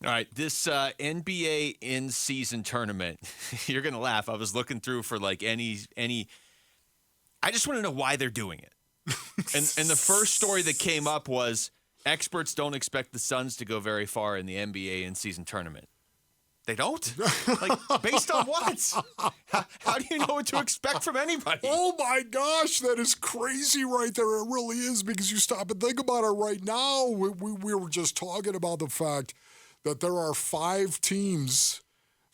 All right, this NBA in-season tournament, you're going to laugh. I was looking through for like any. I just want to know why they're doing it. And the first story that came up was experts don't expect the Suns to go very far in the NBA in-season tournament. They don't? Like, based on what? How do you know what to expect from anybody? Oh, my gosh, that is crazy right there. It really is, because you stop and think about it right now. We were just talking about the fact that there are five teams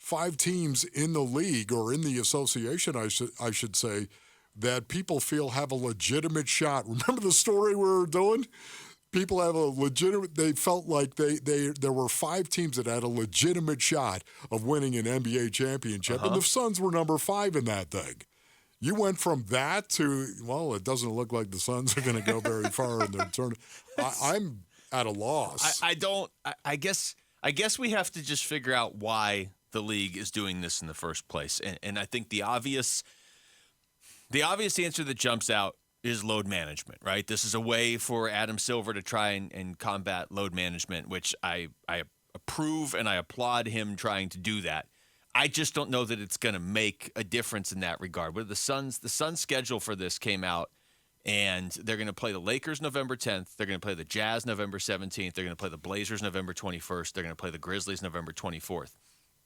in the league, or in the association, I should say, that people feel have a legitimate shot. Remember the story we were doing? People have a legitimate, they felt like there were five teams that had a legitimate shot of winning an NBA championship, and the Suns were number 5 in that thing. You went from that to, well, it doesn't look like the Suns are going to go very far in their tournament. I'm at a loss. I guess we have to just figure out why the league is doing this in the first place. And I think the obvious answer that jumps out is load management, right? This is a way for Adam Silver to try and combat load management, which I approve and I applaud him trying to do that. I just don't know that it's going to make a difference in that regard. But the Suns schedule for this came out, and they're going to play the Lakers November 10th. They're going to play the Jazz November 17th. They're going to play the Blazers November 21st. They're going to play the Grizzlies November 24th.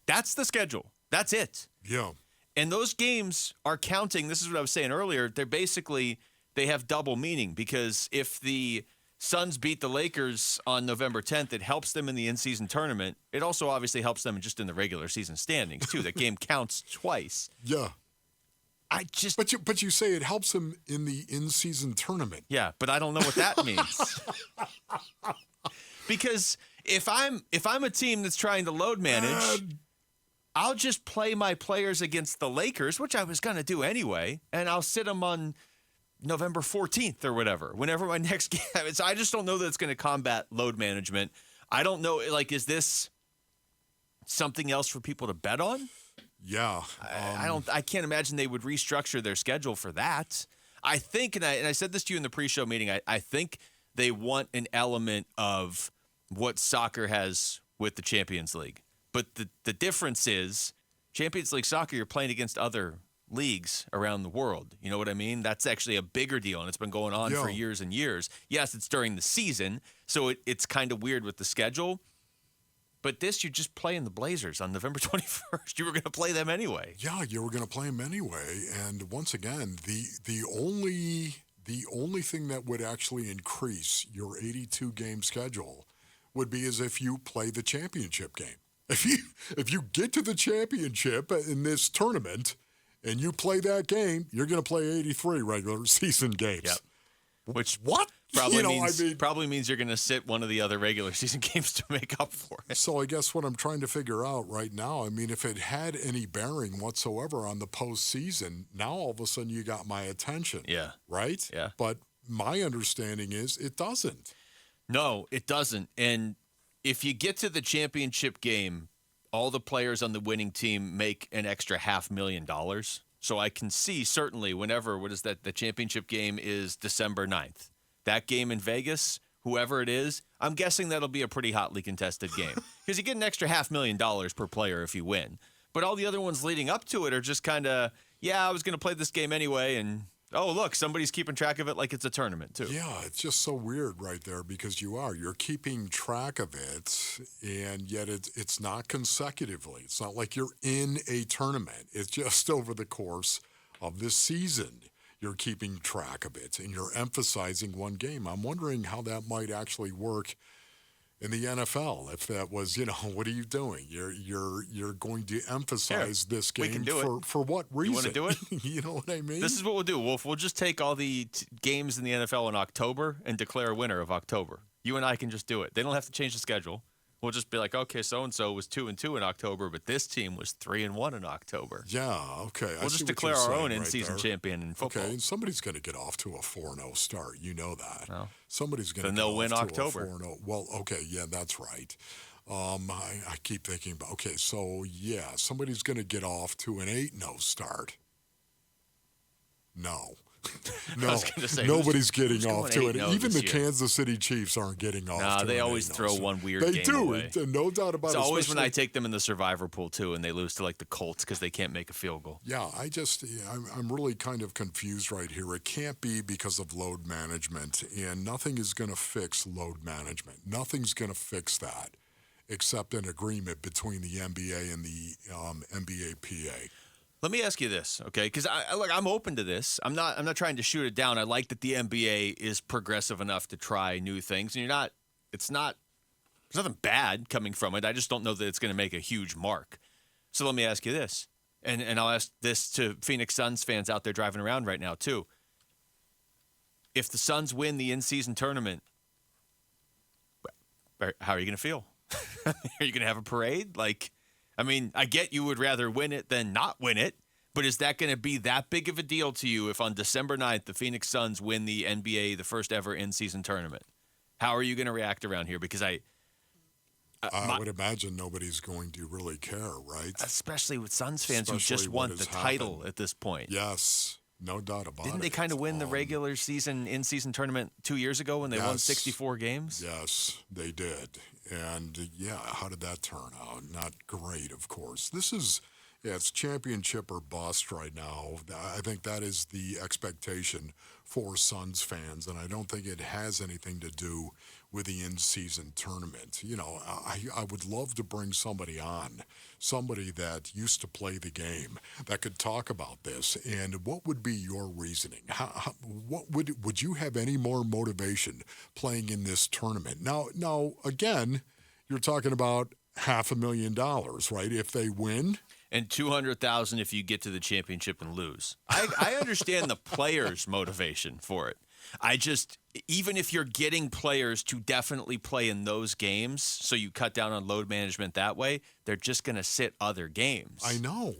That's the schedule. That's it. Yeah. And those games are counting. This is what I was saying earlier. They have double meaning, because if the Suns beat the Lakers on November 10th, it helps them in the in-season tournament. It also obviously helps them just in the regular season standings, too. That game counts twice. Yeah. But you say it helps them in the in-season tournament. Yeah, but I don't know what that means. Because if I'm a team that's trying to load manage, I'll just play my players against the Lakers, which I was going to do anyway, and I'll sit them on November 14th or whatever, whenever my next game is. I just don't know that it's going to combat load management. I don't know, like, is this something else for people to bet on? Yeah. I can't imagine they would restructure their schedule for that. I think, and I said this to you in the pre-show meeting, I think they want an element of what soccer has with the Champions League. But the difference is, Champions League soccer, you're playing against other leagues around the world. You know what I mean? That's actually a bigger deal, and it's been going on for years and years. Yes, it's during the season, so it's kind of weird with the schedule. But this, you're just playing the Blazers on November 21st. You were going to play them anyway. Yeah, you were going to play them anyway. And once again, the only thing that would actually increase your 82-game schedule would be as if you play the championship game. If you get to the championship in this tournament and you play that game, you're going to play 83 regular season games. Yep. Which what? Probably means you're going to sit one of the other regular season games to make up for it. So I guess what I'm trying to figure out right now, I mean, if it had any bearing whatsoever on the postseason, now all of a sudden you got my attention. Yeah. Right? Yeah. But my understanding is it doesn't. No, it doesn't. And if you get to the championship game, all the players on the winning team make an extra $500,000. So I can see certainly whenever, the championship game is December 9th. That game in Vegas, whoever it is, I'm guessing that'll be a pretty hotly contested game. Because you get an extra $500,000 per player if you win. But all the other ones leading up to it are just kind of, I was going to play this game anyway, and oh, look, somebody's keeping track of it like it's a tournament, too. Yeah, it's just so weird right there, because you're keeping track of it, and yet it's not consecutively. It's not like you're in a tournament. It's just over the course of this season. You're keeping track of it, and you're emphasizing one game. I'm wondering how that might actually work in the NFL. If that was, what are you doing? You're going to emphasize this game for what reason? You want to do it? You know what I mean? This is what we'll do, Wolf. We'll just take all the games in the NFL in October and declare a winner of October. You and I can just do it. They don't have to change the schedule. We'll just be like, okay, so-and-so was 2-2 in October, but this team was 3-1 in October. Yeah, okay. We'll just declare our own in-season champion in football. Okay, and somebody's going to get off to a 4-0 start. You know that. No. Somebody's going to get off to a 4-0. Well, okay, yeah, that's right. I keep thinking about, okay, so, somebody's going to get off to an 8-0 start. No. No, I was gonna say, nobody's getting who's off going to it. 8-0 Even this the year? Kansas City Chiefs aren't getting off Nah, to they an always 8-0, throw so one weird they game do. away. No doubt about It's it. always when I especially- take them in the survivor pool, too, and they lose to, like, the Colts because they can't make a field goal. Yeah, I'm really kind of confused right here. It can't be because of load management, and nothing is going to fix load management. Nothing's going to fix that except an agreement between the NBA and the NBA-PA. Let me ask you this, okay? Because I'm open to this. I'm not trying to shoot it down. I like that the NBA is progressive enough to try new things, and there's nothing bad coming from it. I just don't know that it's going to make a huge mark. So let me ask you this, and I'll ask this to Phoenix Suns fans out there driving around right now too. If the Suns win the in-season tournament, how are you going to feel? Are you going to have a parade? I get you would rather win it than not win it, but is that going to be that big of a deal to you if on December 9th the Phoenix Suns win the NBA, the first ever in-season tournament? How are you going to react around here? Because I would imagine nobody's going to really care, right? especially with Suns fans Especially who just what want the has title happened. at this point. Yes, no doubt about it. Didn't they kind of win the regular season in-season tournament 2 years ago when they won Yes. 64 games? Yes, they did. And how did that turn out? Not great, of course. It's championship or bust right now. I think that is the expectation for Suns fans, and I don't think it has anything to do with the in-season tournament. I would love to bring somebody on, somebody that used to play the game, that could talk about this. And what would be your reasoning? What would you have any more motivation playing in this tournament? Now again, you're talking about $500,000, right? If they win. And $200,000 if you get to the championship and lose. I understand the players' motivation for it. Even if you're getting players to definitely play in those games, so you cut down on load management that way, they're just going to sit other games. I know.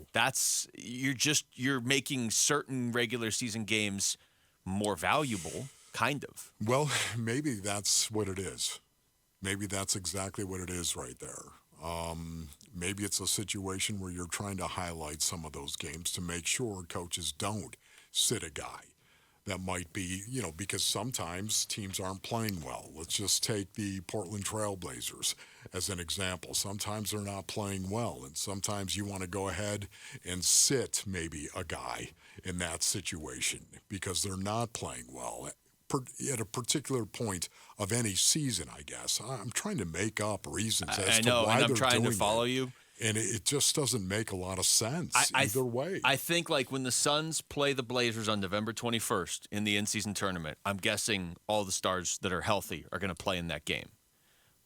You're making certain regular season games more valuable, kind of. Well, maybe that's what it is. Maybe that's exactly what it is right there. Maybe it's a situation where you're trying to highlight some of those games to make sure coaches don't sit a guy that might be, because sometimes teams aren't playing well. Let's just take the Portland Trailblazers as an example. Sometimes they're not playing well, and sometimes you want to go ahead and sit maybe a guy in that situation because they're not playing well at a particular point of any season, I guess. I'm trying to make up reasons as to why and I'm they're trying to doing follow it. you. And it just doesn't make a lot of sense either way. I think when the Suns play the Blazers on November 21st in the in-season tournament, I'm guessing all the stars that are healthy are going to play in that game.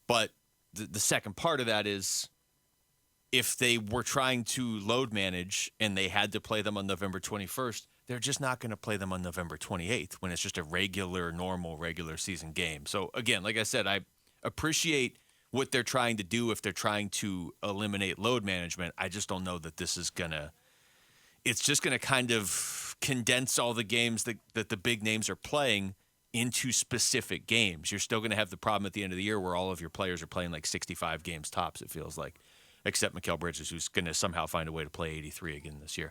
But the second part of that is if they were trying to load manage and they had to play them on November 21st, they're just not going to play them on November 28th when it's just a normal regular season game. So, again, like I said, I appreciate what they're trying to do if they're trying to eliminate load management. I just don't know that this is it's just going to kind of condense all the games that the big names are playing into specific games. You're still going to have the problem at the end of the year where all of your players are playing 65 games tops, it feels like, except Mikal Bridges, who's going to somehow find a way to play 83 again this year.